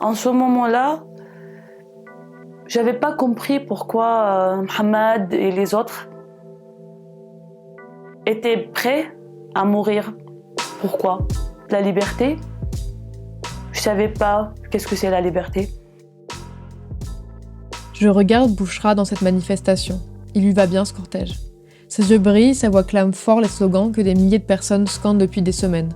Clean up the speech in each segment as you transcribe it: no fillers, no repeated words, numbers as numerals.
En ce moment-là, j'avais pas compris pourquoi Mohamed et les autres étaient prêts à mourir. Pourquoi? La liberté? Je savais pas qu'est-ce que c'est la liberté. Je regarde Bouchra dans cette manifestation. Il lui va bien ce cortège. Ses yeux brillent, sa voix clame fort les slogans que des milliers de personnes scandent depuis des semaines.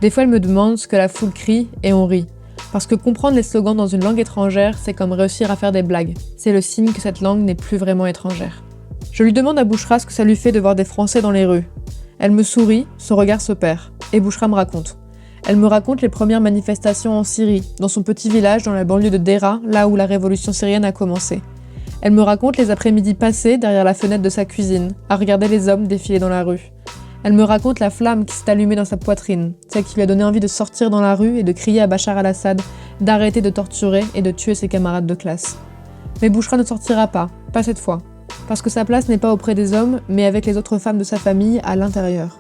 Des fois, elle me demande ce que la foule crie et on rit. Parce que comprendre les slogans dans une langue étrangère, c'est comme réussir à faire des blagues. C'est le signe que cette langue n'est plus vraiment étrangère. Je lui demande à Bouchra ce que ça lui fait de voir des Français dans les rues. Elle me sourit, son regard se perd. Et Bouchra me raconte. Elle me raconte les premières manifestations en Syrie, dans son petit village dans la banlieue de Deraa, là où la révolution syrienne a commencé. Elle me raconte les après-midi passés derrière la fenêtre de sa cuisine, à regarder les hommes défiler dans la rue. Elle me raconte la flamme qui s'est allumée dans sa poitrine, celle qui lui a donné envie de sortir dans la rue et de crier à Bachar al-Assad d'arrêter de torturer et de tuer ses camarades de classe. Mais Bouchra ne sortira pas cette fois, parce que sa place n'est pas auprès des hommes, mais avec les autres femmes de sa famille à l'intérieur.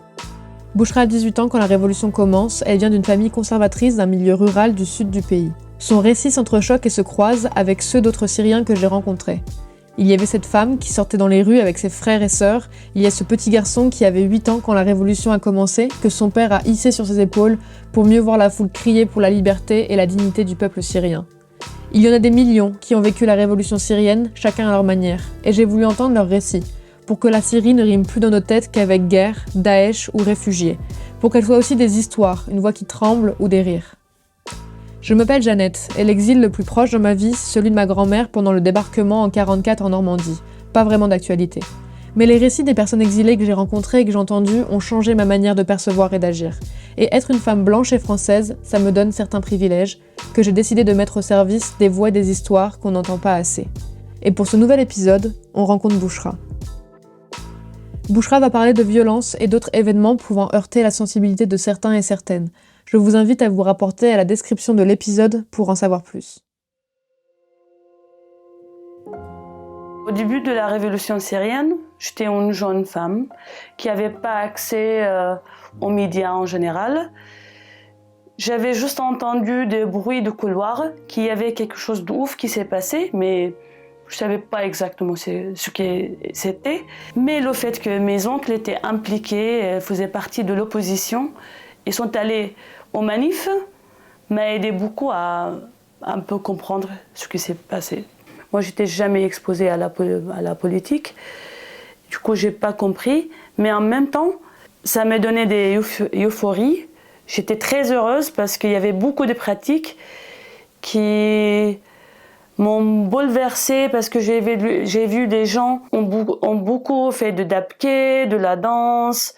Bouchra a 18 ans quand la révolution commence, elle vient d'une famille conservatrice d'un milieu rural du sud du pays. Son récit s'entrechoque et se croise avec ceux d'autres Syriens que j'ai rencontrés. Il y avait cette femme qui sortait dans les rues avec ses frères et sœurs, il y a ce petit garçon qui avait 8 ans quand la révolution a commencé, que son père a hissé sur ses épaules pour mieux voir la foule crier pour la liberté et la dignité du peuple syrien. Il y en a des millions qui ont vécu la révolution syrienne, chacun à leur manière, et j'ai voulu entendre leurs récits, pour que la Syrie ne rime plus dans nos têtes qu'avec guerre, Daesh ou réfugiés, pour qu'elle soit aussi des histoires, une voix qui tremble ou des rires. Je m'appelle Jeannette, et l'exil le plus proche dans ma vie, c'est celui de ma grand-mère pendant le débarquement en 1944 en Normandie. Pas vraiment d'actualité. Mais les récits des personnes exilées que j'ai rencontrées et que j'ai entendues ont changé ma manière de percevoir et d'agir. Et être une femme blanche et française, ça me donne certains privilèges que j'ai décidé de mettre au service des voix et des histoires qu'on n'entend pas assez. Et pour ce nouvel épisode, on rencontre Bouchra. Bouchra va parler de violence et d'autres événements pouvant heurter la sensibilité de certains et certaines. Je vous invite à vous rapporter à la description de l'épisode pour en savoir plus. Au début de la révolution syrienne, j'étais une jeune femme qui n'avait pas accès aux médias en général. J'avais juste entendu des bruits de couloir, qu'il y avait quelque chose de ouf qui s'est passé, mais je ne savais pas exactement ce que c'était. Mais le fait que mes oncles étaient impliqués, faisaient partie de l'opposition, ils sont allés aux manifs, m'a aidé beaucoup à un peu comprendre ce qui s'est passé. Moi, je n'étais jamais exposée à la politique, du coup, je n'ai pas compris. Mais en même temps, ça m'a donné des euphories. J'étais très heureuse parce qu'il y avait beaucoup de pratiques qui m'ont bouleversée parce que j'ai vu des gens ont beaucoup fait de dabke, de la danse.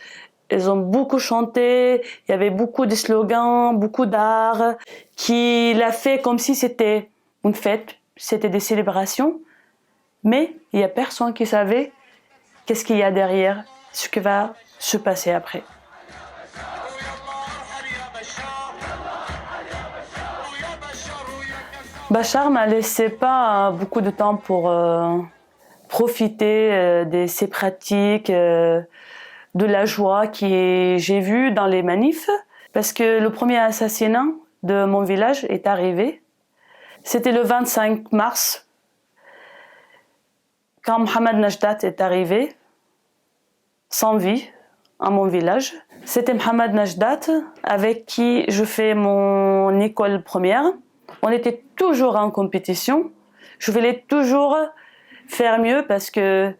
Ils ont beaucoup chanté, il y avait beaucoup de slogans, beaucoup d'art, qui l'a fait comme si c'était une fête, c'était des célébrations. Mais il n'y a personne qui savait qu'est-ce qu'il y a derrière, ce qui va se passer après. Bachar m'a laissé pas beaucoup de temps pour profiter de ses pratiques, de la joie que j'ai vue dans les manifs, parce que le premier assassinat de mon village est arrivé. C'était le 25 mars, quand Mohamed Najdat est arrivé, sans vie, à mon village. C'était Mohamed Najdat avec qui je fais mon école première. On était toujours en compétition. Je voulais toujours faire mieux parce que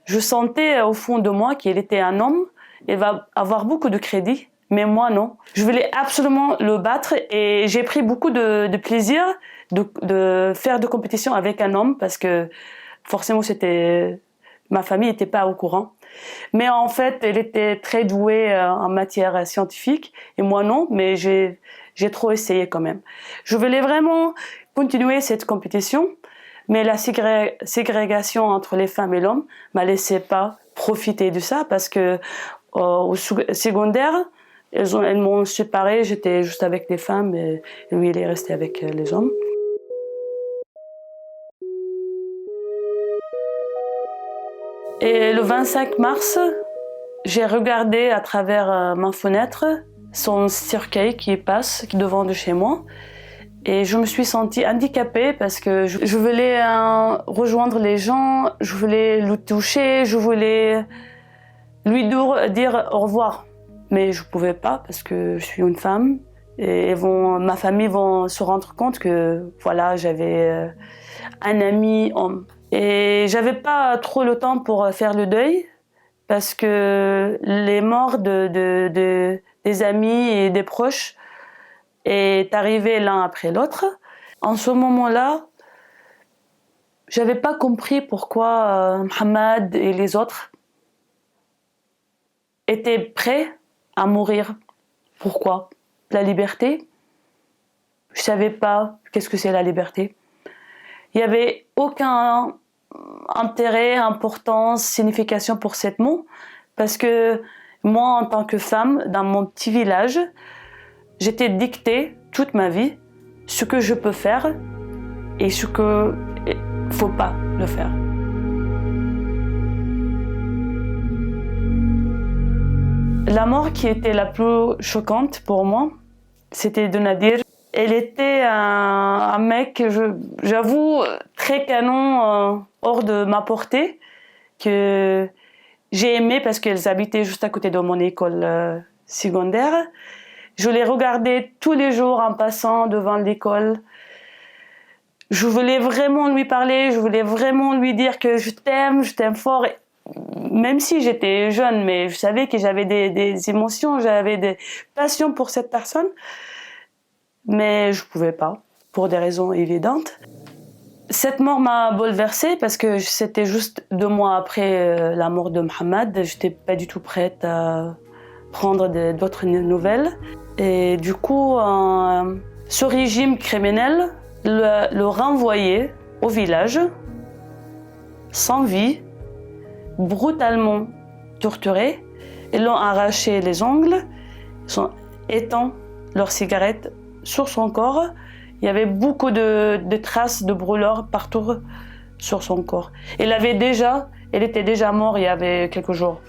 je sentais au fond de moi qu'il était un homme. Il va avoir beaucoup de crédit, mais moi non. Je voulais absolument le battre et j'ai pris beaucoup de plaisir de faire de compétition avec un homme parce que forcément ma famille n'était pas au courant. Mais en fait, elle était très douée en matière scientifique et moi non, mais j'ai trop essayé quand même. Je voulais vraiment continuer cette compétition, mais la ségrégation entre les femmes et l'homme m'a laissé pas profiter de ça parce que au secondaire, elles m'ont séparée, j'étais juste avec les femmes et lui il est resté avec les hommes. Et le 25 mars, j'ai regardé à travers ma fenêtre son cercueil qui passe devant de chez moi. Et je me suis sentie handicapée parce que je voulais rejoindre les gens, je voulais le toucher, je voulais lui dire au revoir. Mais je ne pouvais pas parce que je suis une femme. Et ma famille va se rendre compte que voilà, j'avais un ami homme. Et j'avais pas trop le temps pour faire le deuil parce que les morts des amis et des proches est arrivé l'un après l'autre. En ce moment-là, j'avais pas compris pourquoi Mohamed et les autres étaient prêts à mourir. Pourquoi? La liberté? Je savais pas qu'est-ce que c'est la liberté. Il n'y avait aucun intérêt, importance, signification pour ce mot, parce que moi, en tant que femme, dans mon petit village, j'étais dictée toute ma vie ce que je peux faire et ce que faut pas le faire. La mort qui était la plus choquante pour moi, c'était de Nadir. Elle était un mec, j'avoue, très canon, hors de ma portée, que j'ai aimé parce qu'elles habitaient juste à côté de mon école secondaire. Je les regardais tous les jours en passant devant l'école. Je voulais vraiment lui parler, je voulais vraiment lui dire que je t'aime fort. Même si j'étais jeune, mais je savais que j'avais des émotions, j'avais des passions pour cette personne. Mais je pouvais pas, pour des raisons évidentes. Cette mort m'a bouleversée parce que c'était juste 2 mois après la mort de Mohamed. J'étais pas du tout prête à prendre d'autres nouvelles. Et du coup, ce régime criminel le renvoyait au village, sans vie, brutalement torturé. Ils l'ont arraché les ongles, ils ont éteint leurs cigarettes sur son corps. Il y avait beaucoup de traces de brûlures partout sur son corps. Elle était déjà morte il y avait quelques jours.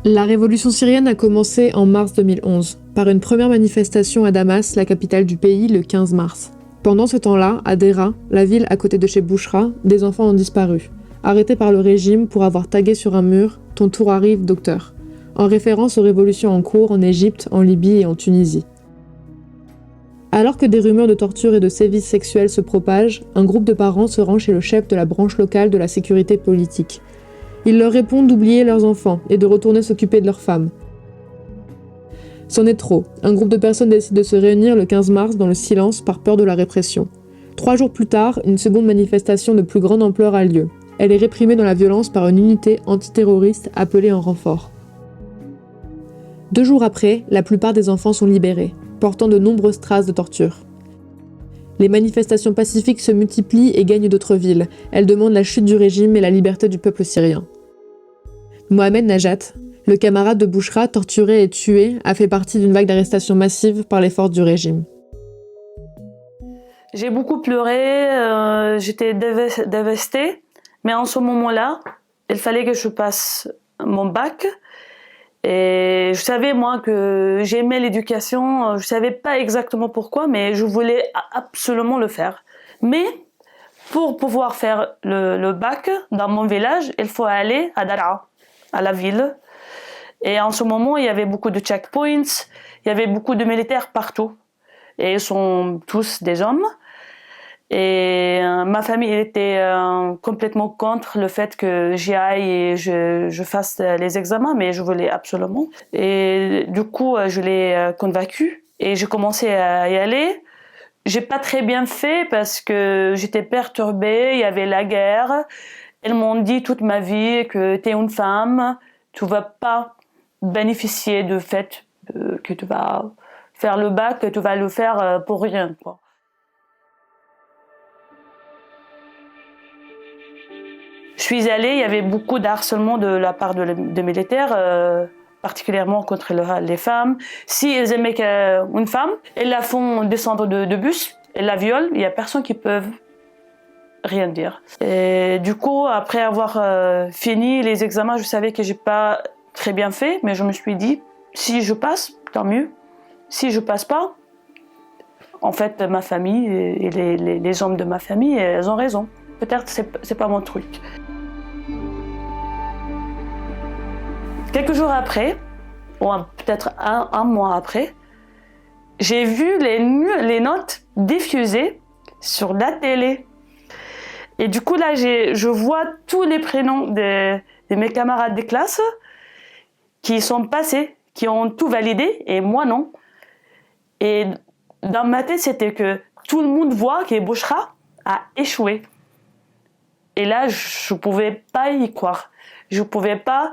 La révolution syrienne a commencé en mars 2011, par une première manifestation à Damas, la capitale du pays, le 15 mars. Pendant ce temps-là, à Dera, la ville à côté de chez Bouchra, des enfants ont disparu, arrêtés par le régime pour avoir tagué sur un mur « Ton tour arrive, docteur », en référence aux révolutions en cours en Égypte, en Libye et en Tunisie. Alors que des rumeurs de torture et de sévices sexuels se propagent, un groupe de parents se rend chez le chef de la branche locale de la sécurité politique. Ils leur répondent d'oublier leurs enfants et de retourner s'occuper de leurs femmes. C'en est trop. Un groupe de personnes décide de se réunir le 15 mars dans le silence par peur de la répression. 3 jours plus tard, une seconde manifestation de plus grande ampleur a lieu. Elle est réprimée dans la violence par une unité antiterroriste appelée en renfort. 2 jours après, la plupart des enfants sont libérés, portant de nombreuses traces de torture. Les manifestations pacifiques se multiplient et gagnent d'autres villes. Elles demandent la chute du régime et la liberté du peuple syrien. Mohamed Najat, le camarade de Bouchra torturé et tué, a fait partie d'une vague d'arrestations massives par les forces du régime. J'ai beaucoup pleuré, j'étais dévastée, mais en ce moment-là, il fallait que je passe mon bac. Et je savais, moi, que j'aimais l'éducation. Je savais pas exactement pourquoi, mais je voulais absolument le faire. Mais pour pouvoir faire le bac dans mon village, il faut aller à Daraa, à la ville. Et en ce moment, il y avait beaucoup de checkpoints, il y avait beaucoup de militaires partout. Et ils sont tous des hommes. Et ma famille était complètement contre le fait que j'y aille et je fasse les examens, mais je voulais absolument. Et du coup, je l'ai convaincu et j'ai commencé à y aller. J'ai pas très bien fait parce que j'étais perturbée, il y avait la guerre. Elles m'ont dit toute ma vie que t'es une femme, tu vas pas bénéficier du fait que tu vas faire le bac, que tu vas le faire pour rien, quoi. Je suis allée, il y avait beaucoup d'harcèlement de la part de militaires, particulièrement contre les femmes. Si elles aimaient une femme, elles la font descendre de bus, elles la violent, il n'y a personne qui peut rien dire. Et du coup, après avoir fini les examens, je savais que j'ai pas très bien fait, mais je me suis dit, si je passe, tant mieux. si je passe pas, en fait, ma famille et les hommes de ma famille, elles ont raison. Peut-être c'est pas mon truc. Quelques jours après, ou peut-être un mois après, j'ai vu les notes diffusées sur la télé. Et du coup, là, je vois tous les prénoms de mes camarades de classe qui sont passés, qui ont tout validé, et moi non. Et dans ma tête, c'était que tout le monde voit que Bouchra a échoué. Et là, je ne pouvais pas y croire. Je pouvais pas.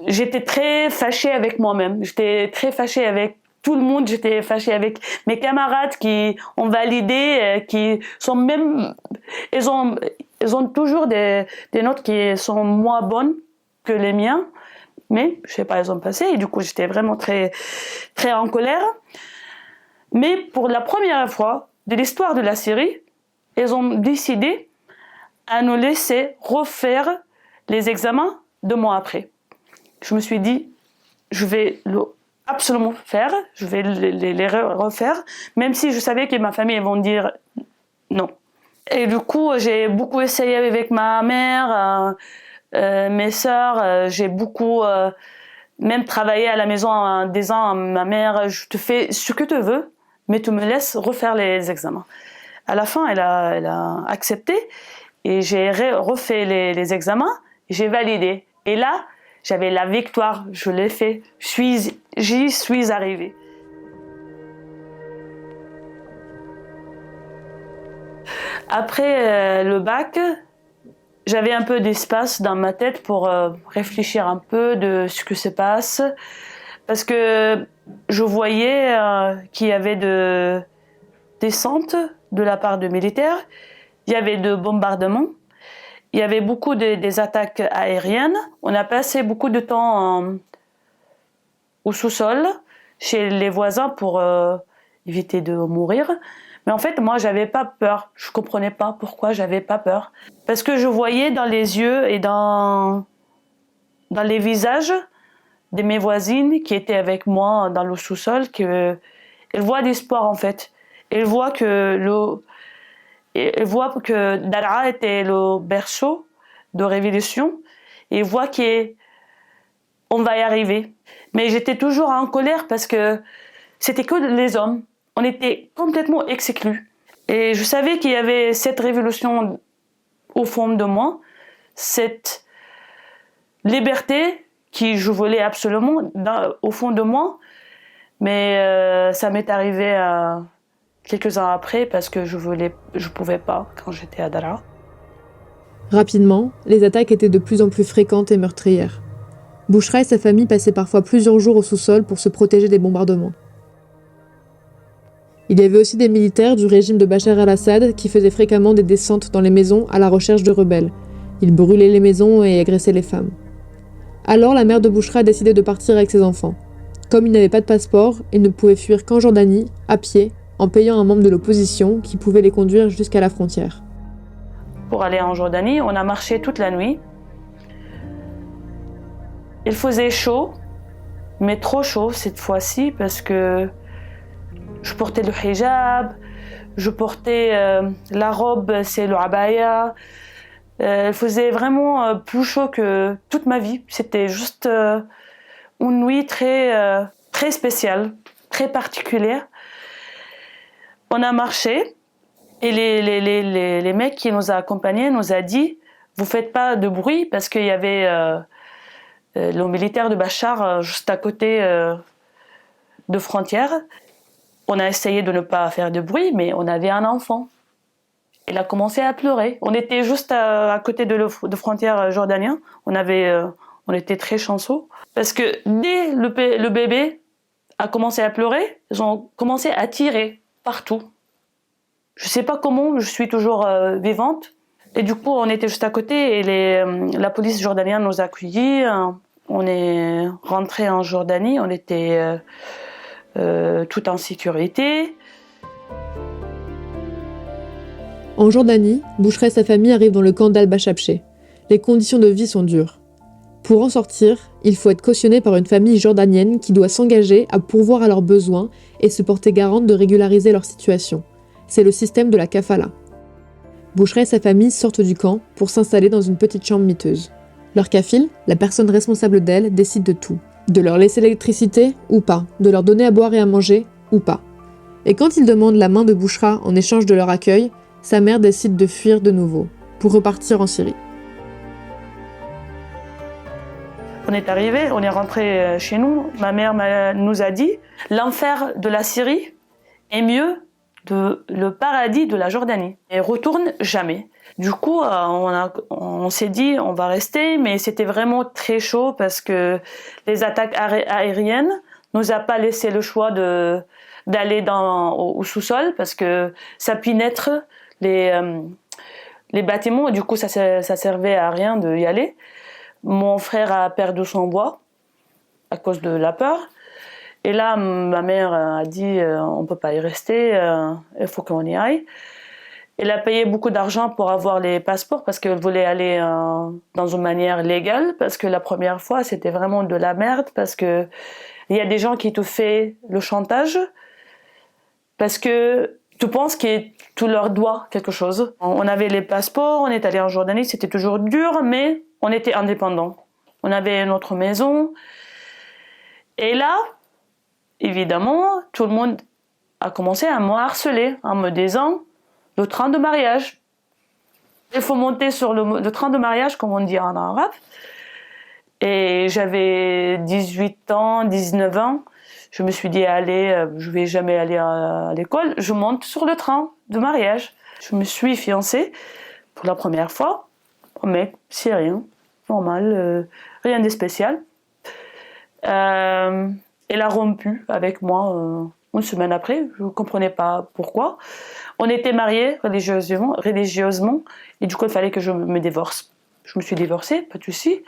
J'étais très fâchée avec moi-même. J'étais très fâchée avec tout le monde. J'étais fâchée avec mes camarades qui ont validé, qui sont même. Ils ont toujours des notes qui sont moins bonnes que les miens. Mais, je sais pas, elles ont passé. Et du coup, j'étais vraiment très, très en colère. Mais pour la première fois de l'histoire de la série, ils ont décidé à nous laisser refaire les examens 2 mois après. Je me suis dit, je vais absolument faire, je vais les refaire, même si je savais que ma famille vont dire non. Et du coup, j'ai beaucoup essayé avec ma mère, mes sœurs, j'ai beaucoup même travaillé à la maison en disant à ma mère, je te fais ce que tu veux, mais tu me laisses refaire les examens. À la fin, elle a accepté et j'ai refait les examens, j'ai validé. Et là, j'avais la victoire, je l'ai fait, j'y suis arrivée. Après le bac, j'avais un peu d'espace dans ma tête pour réfléchir un peu de ce que se passe, parce que je voyais qu'il y avait de descentes de la part de militaires, il y avait de bombardements, il y avait beaucoup des attaques aériennes. On a passé beaucoup de temps au sous-sol, chez les voisins pour éviter de mourir. Mais en fait, moi, j'avais pas peur. Je comprenais pas pourquoi j'avais pas peur. Parce que je voyais dans les yeux et dans les visages de mes voisines qui étaient avec moi dans le sous-sol qu'elles voient l'espoir, en fait. Elles voient que Daraa était le berceau de révolution. Et elles voient qu'on va y arriver. Mais j'étais toujours en colère parce que c'était que les hommes. On était complètement exclus. Et je savais qu'il y avait cette révolution au fond de moi, cette liberté que je voulais absolument au fond de moi. Mais ça m'est arrivé quelques ans après parce que je pouvais pas quand j'étais à Daraa. Rapidement, les attaques étaient de plus en plus fréquentes et meurtrières. Bouchra et sa famille passaient parfois plusieurs jours au sous-sol pour se protéger des bombardements. Il y avait aussi des militaires du régime de Bachar el-Assad qui faisaient fréquemment des descentes dans les maisons à la recherche de rebelles. Ils brûlaient les maisons et agressaient les femmes. Alors la mère de Bouchra a décidé de partir avec ses enfants. Comme il n'avait pas de passeport, ils ne pouvaient fuir qu'en Jordanie, à pied, en payant un membre de l'opposition qui pouvait les conduire jusqu'à la frontière. Pour aller en Jordanie, on a marché toute la nuit. Il faisait chaud, mais trop chaud cette fois-ci parce que je portais le hijab, je portais la robe, c'est le abaya. Il faisait vraiment plus chaud que toute ma vie. C'était juste une nuit très, très spéciale, très particulière. On a marché et les mecs qui nous ont accompagnés nous ont dit « Vous faites pas de bruit » parce qu'il y avait le militaire de Bachar juste à côté de frontière. On a essayé de ne pas faire de bruit, mais on avait un enfant. Il a commencé à pleurer. On était juste à côté de frontière jordanienne. On était très chanceux. Parce que dès le bébé a commencé à pleurer, ils ont commencé à tirer partout. Je ne sais pas comment, je suis toujours vivante. Et du coup, on était juste à côté et la police jordanienne nous a accueillis. On est rentré en Jordanie, on était tout en sécurité. En Jordanie, Bouchra et sa famille arrivent dans le camp d'Al-Bachapché. Les conditions de vie sont dures. Pour en sortir, il faut être cautionné par une famille jordanienne qui doit s'engager à pourvoir à leurs besoins et se porter garante de régulariser leur situation. C'est le système de la kafala. Bouchra et sa famille sortent du camp pour s'installer dans une petite chambre miteuse. Leur kafil, la personne responsable d'elle, décide de tout. De leur laisser l'électricité ou pas, de leur donner à boire et à manger ou pas. Et quand ils demandent la main de Bouchra en échange de leur accueil, sa mère décide de fuir de nouveau, pour repartir en Syrie. On est arrivé, on est rentré chez nous. Ma mère nous a dit « L'enfer de la Syrie est mieux que le paradis de la Jordanie. Et retourne jamais. » Du coup, on s'est dit on va rester, mais c'était vraiment très chaud parce que les attaques aériennes nous a pas laissé le choix d'aller au sous-sol parce que ça pénètre les bâtiments. Et du coup, ça servait à rien d'y aller. Mon frère a perdu son bois à cause de la peur. Et là, ma mère a dit on peut pas y rester, il faut qu'on y aille. Elle a payé beaucoup d'argent pour avoir les passeports parce qu'elle voulait aller dans une manière légale. Parce que la première fois, c'était vraiment de la merde. Parce que il y a des gens qui te font le chantage. Parce que tu penses que tu leur dois quelque chose. On avait les passeports, on est allé en Jordanie, c'était toujours dur, mais on était indépendants. On avait notre maison. Et là, évidemment, tout le monde a commencé à me harceler en me disant le train de mariage. Il faut monter sur le train de mariage, comme on dit en arabe. Et j'avais 18 ans, 19 ans. Je me suis dit, allez, je vais jamais aller à l'école. Je monte sur le train de mariage. Je me suis fiancée pour la première fois. Un mec syrien, normal, rien de spécial. Elle a rompu avec moi une semaine après. Je ne comprenais pas pourquoi. On était mariés religieusement, et du coup, il fallait que je me divorce. Je me suis divorcée, pas de souci.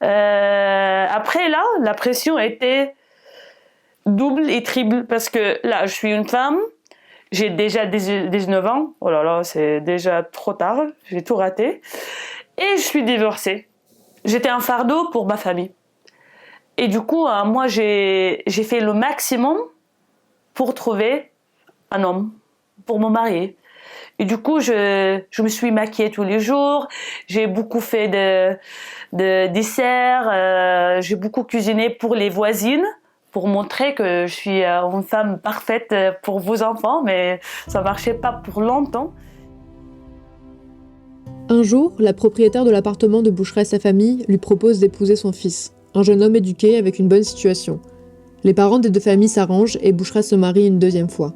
Après, là, la pression était double et triple, parce que là, je suis une femme, j'ai déjà 19 ans, oh là là, c'est déjà trop tard, j'ai tout raté, et je suis divorcée. J'étais un fardeau pour ma famille. Et du coup, moi, j'ai fait le maximum pour trouver un homme, pour me marier. Et du coup, je me suis maquillée tous les jours, j'ai beaucoup fait de desserts, j'ai beaucoup cuisiné pour les voisines, pour montrer que je suis une femme parfaite pour vos enfants, mais ça marchait pas pour longtemps. Un jour, la propriétaire de l'appartement de Bouchra et sa famille lui propose d'épouser son fils, un jeune homme éduqué avec une bonne situation. Les parents des deux familles s'arrangent et Bouchra se marie une deuxième fois.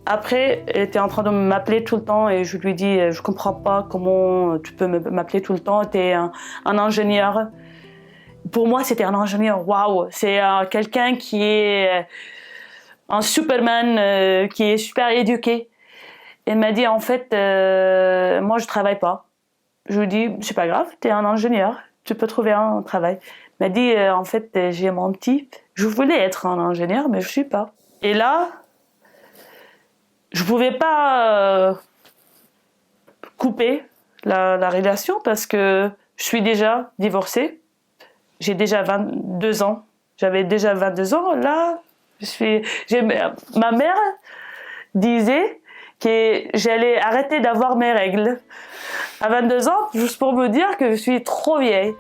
Après, elle était en train de m'appeler tout le temps et je lui dis je comprends pas comment tu peux m'appeler tout le temps, tu es un ingénieur. Pour moi, c'était un ingénieur, waouh, c'est quelqu'un qui est un Superman, qui est super éduqué. Elle m'a dit en fait, moi je travaille pas. Je lui dis c'est pas grave, tu es un ingénieur, tu peux trouver un travail. Elle m'a dit en fait j'ai menti, je voulais être un ingénieur mais je suis pas. Et là, je pouvais pas couper la relation parce que je suis déjà divorcée. J'ai déjà 22 ans. J'avais déjà 22 ans. Là, ma mère disait que j'allais arrêter d'avoir mes règles à 22 ans, juste pour me dire que je suis trop vieille.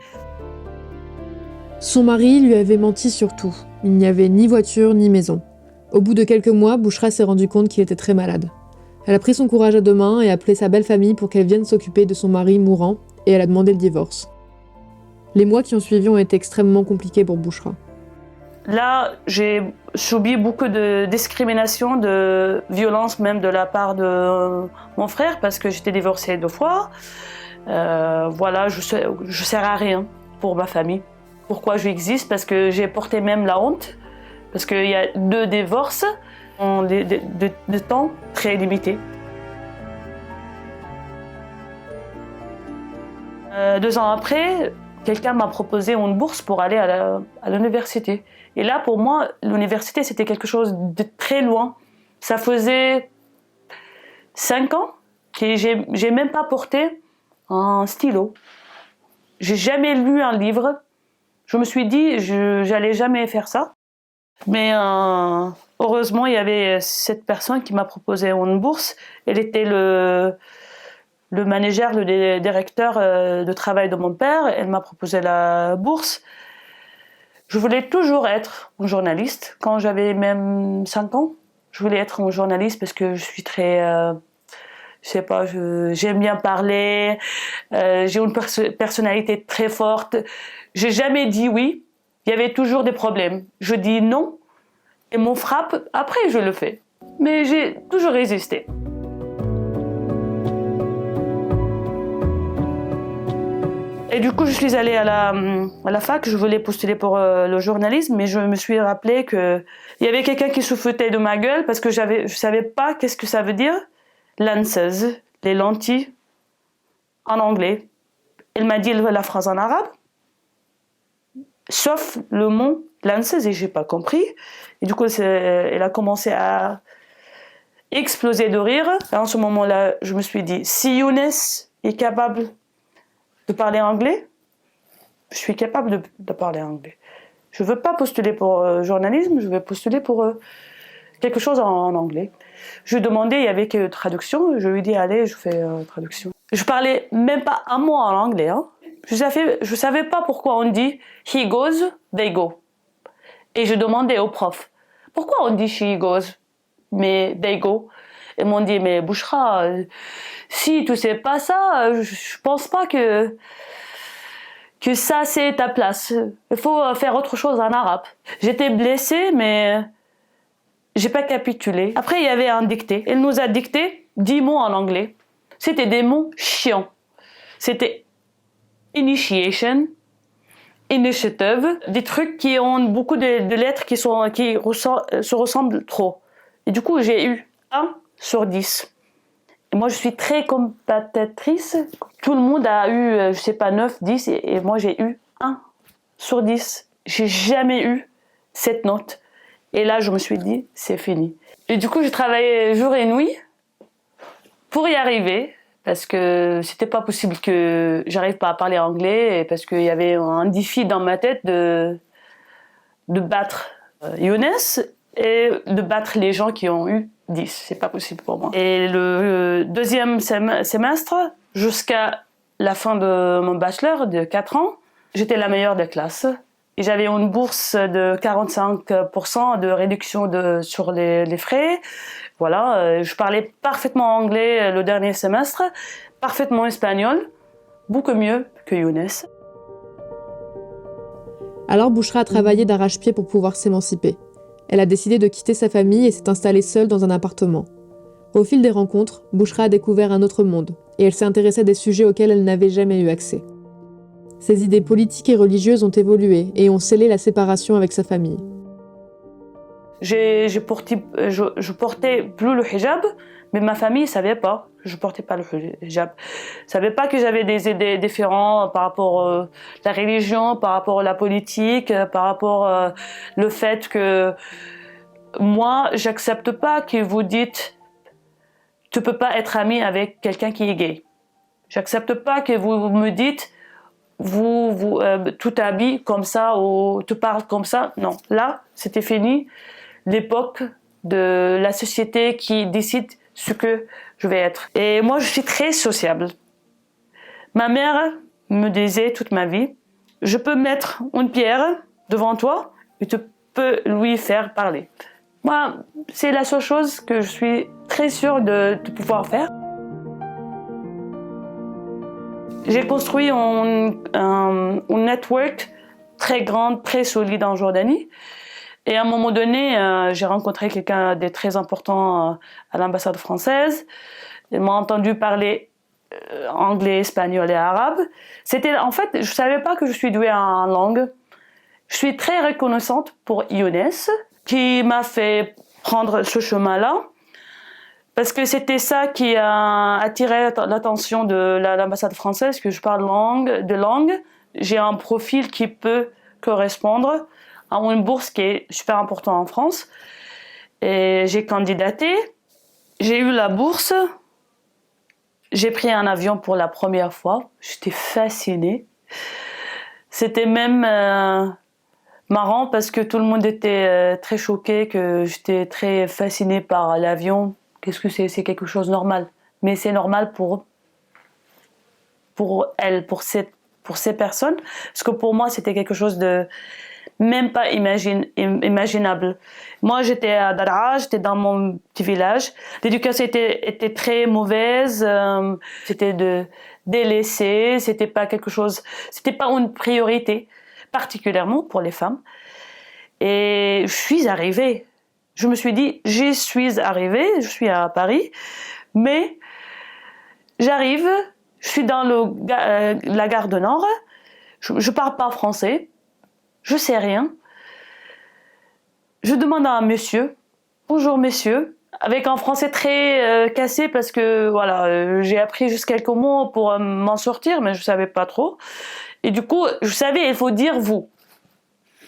Son mari lui avait menti sur tout. Il n'y avait ni voiture ni maison. Au bout de quelques mois, Bouchra s'est rendu compte qu'il était très malade. Elle a pris son courage à deux mains et a appelé sa belle famille pour qu'elle vienne s'occuper de son mari mourant, et elle a demandé le divorce. Les mois qui ont suivi ont été extrêmement compliqués pour Bouchra. Là, j'ai subi beaucoup de discrimination, de violence même de la part de mon frère parce que j'étais divorcée 2 fois. Voilà, je sers à rien pour ma famille. Pourquoi j'existe? Parce que j'ai porté même la honte. Parce qu'il y a 2 divorces en de temps très limité. 2 ans après, quelqu'un m'a proposé une bourse pour aller à l'université. Et là, pour moi, l'université, c'était quelque chose de très loin. Ça faisait 5 ans que j'ai même pas porté un stylo. J'ai jamais lu un livre. Je me suis dit, j'allais jamais faire ça. Mais heureusement, il y avait cette personne qui m'a proposé une bourse. Elle était le manager, le directeur de travail de mon père. Elle m'a proposé la bourse. Je voulais toujours être une journaliste. Quand j'avais même 5 ans, je voulais être une journaliste parce que je suis très... je sais pas, j'aime bien parler, j'ai une personnalité très forte. J'ai jamais dit oui, il y avait toujours des problèmes. Je dis non, et m'on frappe, après je le fais. Mais j'ai toujours résisté. Et du coup, je suis allée à la fac, je voulais postuler pour le journalisme, mais je me suis rappelé qu'il y avait quelqu'un qui se foutait de ma gueule parce que je savais pas qu'est-ce que ça veut dire. Lenses, les lentilles, en anglais. Elle m'a dit la phrase en arabe, sauf le mot lenses, et j'ai pas compris. Et du coup, elle a commencé à exploser de rire. Et en ce moment-là, je me suis dit, si Younes est capable de parler anglais, je suis capable de parler anglais. Je veux pas postuler pour journalisme, je veux postuler pour quelque chose en anglais. Je lui ai demandé, il y avait que traduction, je lui ai dit, allez, je fais traduction. Je parlais même pas un mot en anglais. Hein. Je savais pas pourquoi on dit he goes, they go. Et je demandais au prof, pourquoi on dit she goes, mais they go? Ils m'ont dit, mais Bouchra, si tu sais pas ça, je pense pas que ça c'est ta place. Il faut faire autre chose en arabe. J'étais blessée, mais j'ai pas capitulé. Après, il y avait un dicté. Elle nous a dicté 10 mots en anglais. C'était des mots chiants. C'était initiation, initiative, des trucs qui ont beaucoup de lettres qui se ressemblent trop. Et du coup, j'ai eu 1 sur 10. Et moi, je suis très compétitrice. Tout le monde a eu, je sais pas, 9, 10, et moi, j'ai eu 1 sur 10. J'ai jamais eu cette note. Et là, je me suis dit, c'est fini. Et du coup, j'ai travaillé jour et nuit pour y arriver, parce que c'était pas possible que j'arrive pas à parler anglais, et parce qu'il y avait un défi dans ma tête de battre Younes et de battre les gens qui ont eu 10. C'est pas possible pour moi. Et le deuxième semestre, jusqu'à la fin de mon bachelor de 4 ans, j'étais la meilleure de classe. Et j'avais une bourse de 45% de réduction sur les frais. Voilà, je parlais parfaitement anglais le dernier semestre, parfaitement espagnol, beaucoup mieux que Younes. Alors Bouchra a travaillé d'arrache-pied pour pouvoir s'émanciper. Elle a décidé de quitter sa famille et s'est installée seule dans un appartement. Au fil des rencontres, Bouchra a découvert un autre monde, et elle s'est intéressée à des sujets auxquels elle n'avait jamais eu accès. Ses idées politiques et religieuses ont évolué et ont scellé la séparation avec sa famille. Je portais plus le hijab, mais ma famille ne savait pas que je portais pas le hijab. Ne savait pas que j'avais des idées différentes par rapport à la religion, par rapport à la politique, par rapport le fait que moi, j'accepte pas que vous dites tu peux pas être ami avec quelqu'un qui est gay. J'accepte pas que vous me dites tu t'habilles comme ça ou tu parles comme ça. Non, là, c'était fini. L'époque de la société qui décide ce que je vais être. Et moi, je suis très sociable. Ma mère me disait toute ma vie, je peux mettre une pierre devant toi et tu peux lui faire parler. Moi, c'est la seule chose que je suis très sûre de pouvoir faire. J'ai construit un network très grand, très solide en Jordanie. Et à un moment donné, j'ai rencontré quelqu'un de très important à l'ambassade française. Il m'a entendu parler anglais, espagnol et arabe. En fait, je savais pas que je suis douée en langue. Je suis très reconnaissante pour Younes, qui m'a fait prendre ce chemin-là. Parce que c'était ça qui a attiré l'attention de l'ambassade française, que je parle de langue. J'ai un profil qui peut correspondre à une bourse qui est super importante en France. Et j'ai candidaté. J'ai eu la bourse. J'ai pris un avion pour la première fois. J'étais fascinée. C'était même marrant parce que tout le monde était très choqué, que j'étais très fascinée par l'avion. Qu'est-ce que c'est? C'est quelque chose de normal. Mais c'est normal pour elles, pour ces personnes. Parce que pour moi, c'était quelque chose de même pas imaginable. Moi, j'étais à Daraa, j'étais dans mon petit village. L'éducation était très mauvaise. C'était délaissé. C'était pas quelque chose. C'était pas une priorité, particulièrement pour les femmes. Et je suis arrivée. Je me suis dit, j'y suis arrivée. Je suis à Paris, mais j'arrive. Je suis dans la gare de Nord. Je parle pas français. Je sais rien. Je demande à un monsieur, bonjour monsieur, avec un français très cassé parce que voilà, j'ai appris juste quelques mots pour m'en sortir, mais je savais pas trop. Et du coup, je savais, il faut dire vous.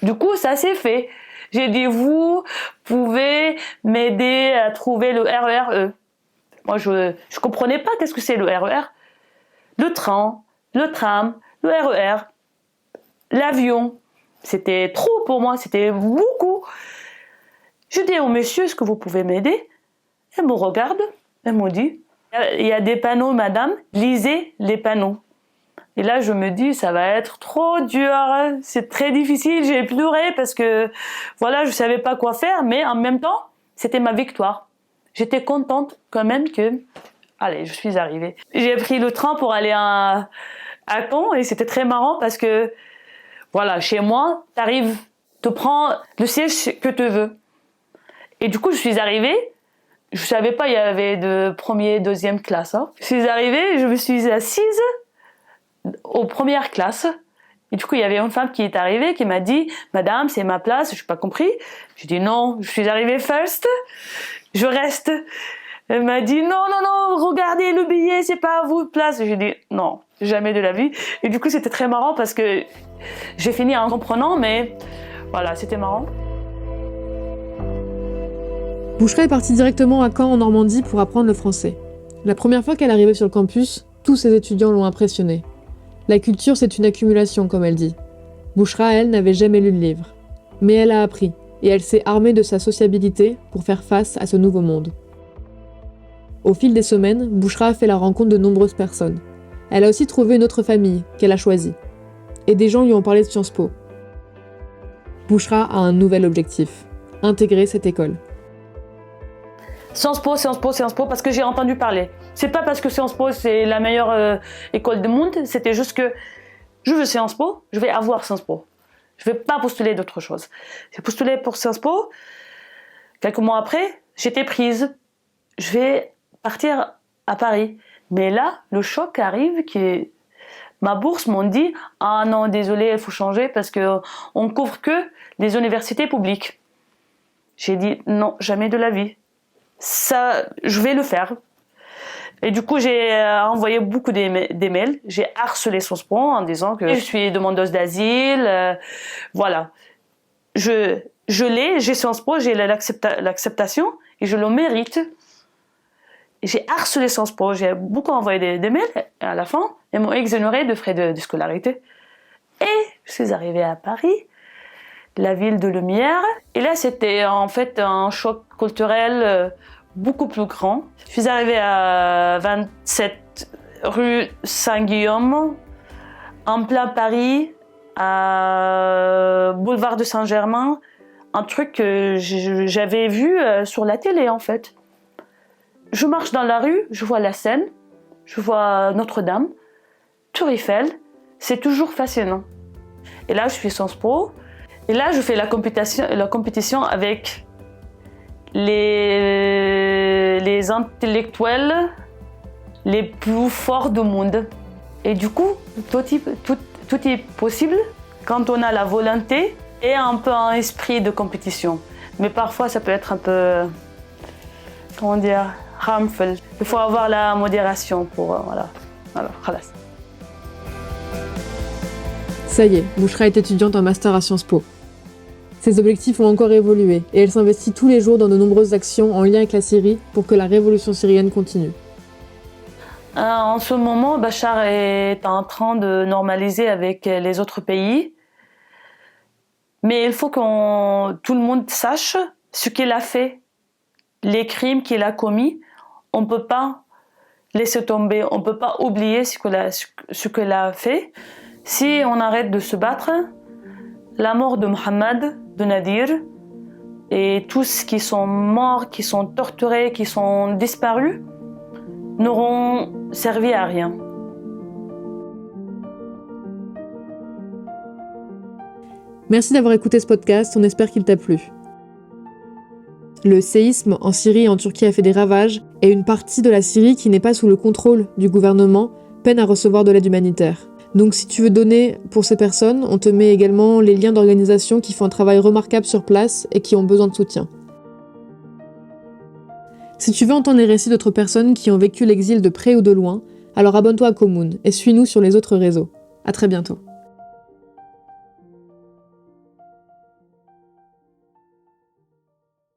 Du coup, ça s'est fait. J'ai dit vous pouvez m'aider à trouver le RER. Moi, je comprenais pas qu'est-ce que c'est le RER. Le train, le tram, le RER, l'avion. C'était trop pour moi, c'était beaucoup. Je dis au monsieur, est-ce que vous pouvez m'aider? Elle me regarde, elle me dit, il y a des panneaux, madame, lisez les panneaux. Et là, je me dis, ça va être trop dur, c'est très difficile. J'ai pleuré parce que, voilà, je savais pas quoi faire, mais en même temps, c'était ma victoire. J'étais contente quand même que, allez, je suis arrivée. J'ai pris le train pour aller à Caen et c'était très marrant parce que, voilà, chez moi, t'arrives, tu prends le siège que tu veux. Et du coup, je suis arrivée. Je savais pas, il y avait de première, deuxième classe. Hein. Je suis arrivée, je me suis assise aux premières classes. Et du coup, il y avait une femme qui est arrivée, qui m'a dit, Madame, c'est ma place. Je n'ai pas compris. J'ai dit non, je suis arrivée first. Je reste. Elle m'a dit non, non, non, regardez le billet, c'est pas à votre place. J'ai dit non, jamais de la vie. Et du coup, c'était très marrant parce que j'ai fini en comprenant, mais voilà, c'était marrant. Bouchra est partie directement à Caen en Normandie pour apprendre le français. La première fois qu'elle arrivait sur le campus, tous ses étudiants l'ont impressionnée. La culture, c'est une accumulation, comme elle dit. Bouchra, elle, n'avait jamais lu le livre. Mais elle a appris, et elle s'est armée de sa sociabilité pour faire face à ce nouveau monde. Au fil des semaines, Bouchra a fait la rencontre de nombreuses personnes. Elle a aussi trouvé une autre famille, qu'elle a choisie. Et des gens lui ont parlé de Sciences Po. Bouchra a un nouvel objectif, intégrer cette école. Sciences Po, Sciences Po, Sciences Po, parce que j'ai entendu parler. C'est pas parce que Sciences Po c'est la meilleure école du monde, c'était juste que je veux Sciences Po, je vais avoir Sciences Po. Je vais pas postuler d'autre chose. J'ai postulé pour Sciences Po. Quelques mois après, j'étais prise. Je vais partir à Paris. Mais là, le choc arrive que ma bourse m'ont dit « Ah non, désolé, il faut changer parce qu'on couvre que les universités publiques. » J'ai dit « Non, jamais de la vie. Ça, je vais le faire. » Et du coup, j'ai envoyé beaucoup des mails. J'ai harcelé Sciences Po en disant que je suis demandeuse d'asile. Voilà. Je l'ai, j'ai Sciences Po, j'ai l'acceptation et je le mérite. Et j'ai harcelé Sciences Po, j'ai beaucoup envoyé des mails. Et à la fin, ils m'ont exonéré de frais de scolarité. Et je suis arrivée à Paris, la ville de lumière. Et là, c'était en fait un choc culturel beaucoup plus grand. Je suis arrivée à 27 rue Saint-Guillaume, en plein Paris, à boulevard de Saint-Germain, un truc que j'avais vu sur la télé en fait. Je marche dans la rue, je vois la Seine, je vois Notre-Dame, Tour Eiffel, c'est toujours fascinant. Et là, je suis Sciences Po, et là, je fais la compétition avec les intellectuels les plus forts du monde. Et du coup, tout est possible quand on a la volonté et un peu un esprit de compétition. Mais parfois, ça peut être un peu, comment dire, harmful. Il faut avoir la modération pour, voilà. Alors, khalas. Ça y est, Bouchra est étudiante en master à Sciences Po. Ses objectifs ont encore évolué et elle s'investit tous les jours dans de nombreuses actions en lien avec la Syrie pour que la révolution syrienne continue. En ce moment, Bachar est en train de normaliser avec les autres pays. Mais il faut que tout le monde sache ce qu'il a fait, les crimes qu'il a commis. On ne peut pas laisser tomber, on ne peut pas oublier ce qu'il a fait. Si on arrête de se battre, la mort de Mohamed, de Nadir, et tous qui sont morts, qui sont torturés, qui sont disparus, n'auront servi à rien. Merci d'avoir écouté ce podcast, on espère qu'il t'a plu. Le séisme en Syrie et en Turquie a fait des ravages, et une partie de la Syrie qui n'est pas sous le contrôle du gouvernement peine à recevoir de l'aide humanitaire. Donc si tu veux donner pour ces personnes, on te met également les liens d'organisations qui font un travail remarquable sur place et qui ont besoin de soutien. Si tu veux entendre les récits d'autres personnes qui ont vécu l'exil de près ou de loin, alors abonne-toi à Comoun et suis-nous sur les autres réseaux. À très bientôt.